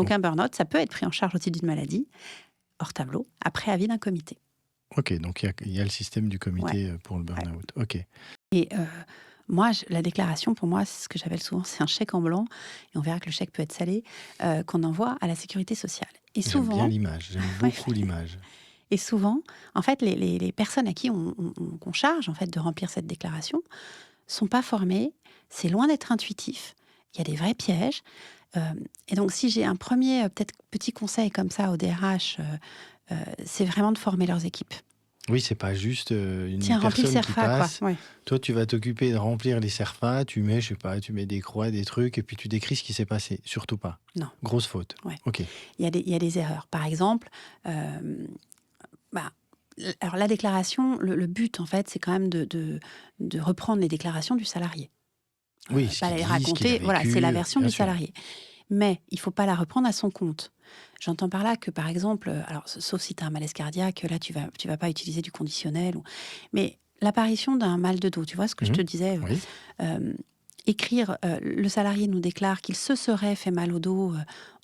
Donc un burn-out, ça peut être pris en charge au titre d'une maladie, hors tableau, après avis d'un comité. Ok, donc il y a le système du Ouais, comité pour le ouais. burn-out. Ok. Et moi, la déclaration, pour moi, c'est ce que j'appelle souvent, c'est un chèque en blanc, et on verra que le chèque peut être salé, qu'on envoie à la sécurité sociale. Et J'aime bien souvent, l'image, j'aime ouais, beaucoup l'image. et souvent, en fait, les personnes à qui qu'on charge en fait de remplir cette déclaration sont pas formées. C'est loin d'être intuitif. Il y a des vrais pièges. Et donc, si j'ai un premier peut-être petit conseil comme ça au DRH, c'est vraiment de former leurs équipes. Oui, c'est pas juste une Tiens, remplis le personne qui CERFA, quoi. passe. Ouais. Toi, tu vas t'occuper de remplir les CERFA, tu mets, je sais pas, tu mets des croix, des trucs, et puis tu décris ce qui s'est passé. Surtout pas. Non. Grosse faute. Ouais. Ok. Il y a des erreurs. Par exemple, bah, alors la déclaration, le but, en fait, c'est quand même de reprendre les déclarations du salarié. Oui, ce Pas qu'il les dit, ce qu'il a raconter, voilà, c'est la vécu, version bien du sûr. salarié. Mais il ne faut pas la reprendre à son compte. J'entends par là que, par exemple, alors, sauf si tu as un malaise cardiaque, là, tu vas pas utiliser du conditionnel. Mais l'apparition d'un mal de dos, tu vois ce que je te Mhm. disais, Oui, écrire, le salarié nous déclare qu'il se serait fait mal au dos,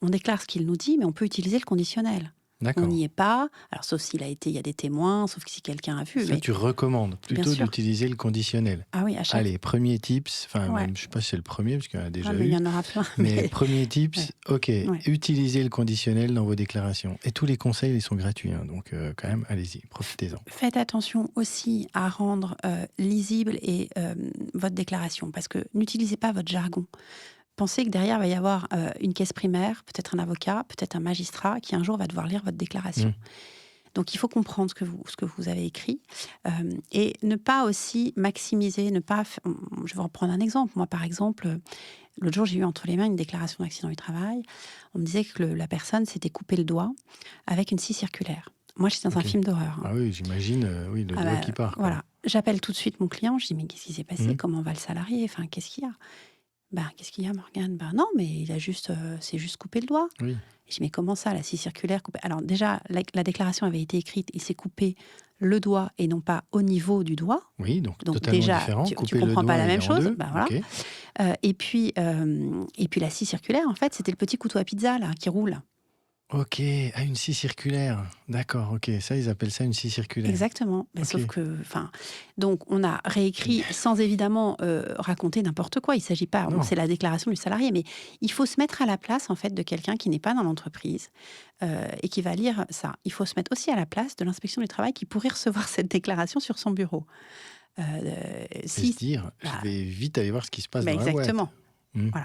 on déclare ce qu'il nous dit, mais on peut utiliser le conditionnel. On d'accord. n'y est pas, alors sauf s'il a été, il y a des témoins, sauf si quelqu'un a vu, Ça, mais tu recommandes bien plutôt sûr. d'utiliser le conditionnel. Ah oui, à chaque... Allez, premier tips, enfin Ouais, même, je sais pas si c'est le premier, parce qu'il y en a ah, déjà mais il y eu, en aura plein. mais Mais premier ouais, tips, ok, ouais. utilisez le conditionnel dans vos déclarations. Et tous les conseils, ils sont gratuits, hein, donc quand même, allez-y, profitez-en. Faites attention aussi à rendre lisible votre déclaration, parce que n'utilisez pas votre jargon. Pensez que derrière, il va y avoir une caisse primaire, peut-être un avocat, peut-être un magistrat, qui un jour va devoir lire votre déclaration. Mm. Donc, il faut comprendre ce que vous avez écrit et ne pas aussi maximiser, ne pas... Je vais reprendre un exemple. Moi, par exemple, l'autre jour, j'ai eu entre les mains une déclaration d'accident du travail. On me disait que la personne s'était coupé le doigt avec une scie circulaire. Moi, j'étais dans un Ok. film d'horreur, hein. Ah oui, j'imagine, oui, le Ah doigt bah, qui part, quoi. voilà. J'appelle tout de suite mon client. Je dis, mais qu'est-ce qui s'est passé? Mm. Comment va le salarié? Enfin, qu'est-ce qu'il y a? Ben, qu'est-ce qu'il y a, Morgane? Ben non, mais il a juste, c'est juste coupé le doigt. Oui, Je dis, mais comment ça, la scie circulaire coupée? Alors déjà, la déclaration avait été écrite, il s'est coupé le doigt et non pas au niveau du doigt. oui, donc Donc totalement déjà, différent. tu Couper le comprends pas doigt, la il est même en chose. deux, Ben voilà. ok. Et puis la scie circulaire, en fait, c'était le petit couteau à pizza là qui roule. Ok, ah, une scie circulaire. D'accord, ok. Ça, ils appellent ça une scie circulaire. Exactement. Ben, Ok. sauf que, enfin, donc on a réécrit sans évidemment raconter n'importe quoi. Il s'agit pas, bon, Non, c'est la déclaration du salarié, mais il faut se mettre à la place en fait de quelqu'un qui n'est pas dans l'entreprise et qui va lire ça. Il faut se mettre aussi à la place de l'inspection du travail qui pourrait recevoir cette déclaration sur son bureau. et se Si, dire, je bah, vais vite aller voir ce qui se passe bah dans la boîte. exactement. Hmm. Voilà.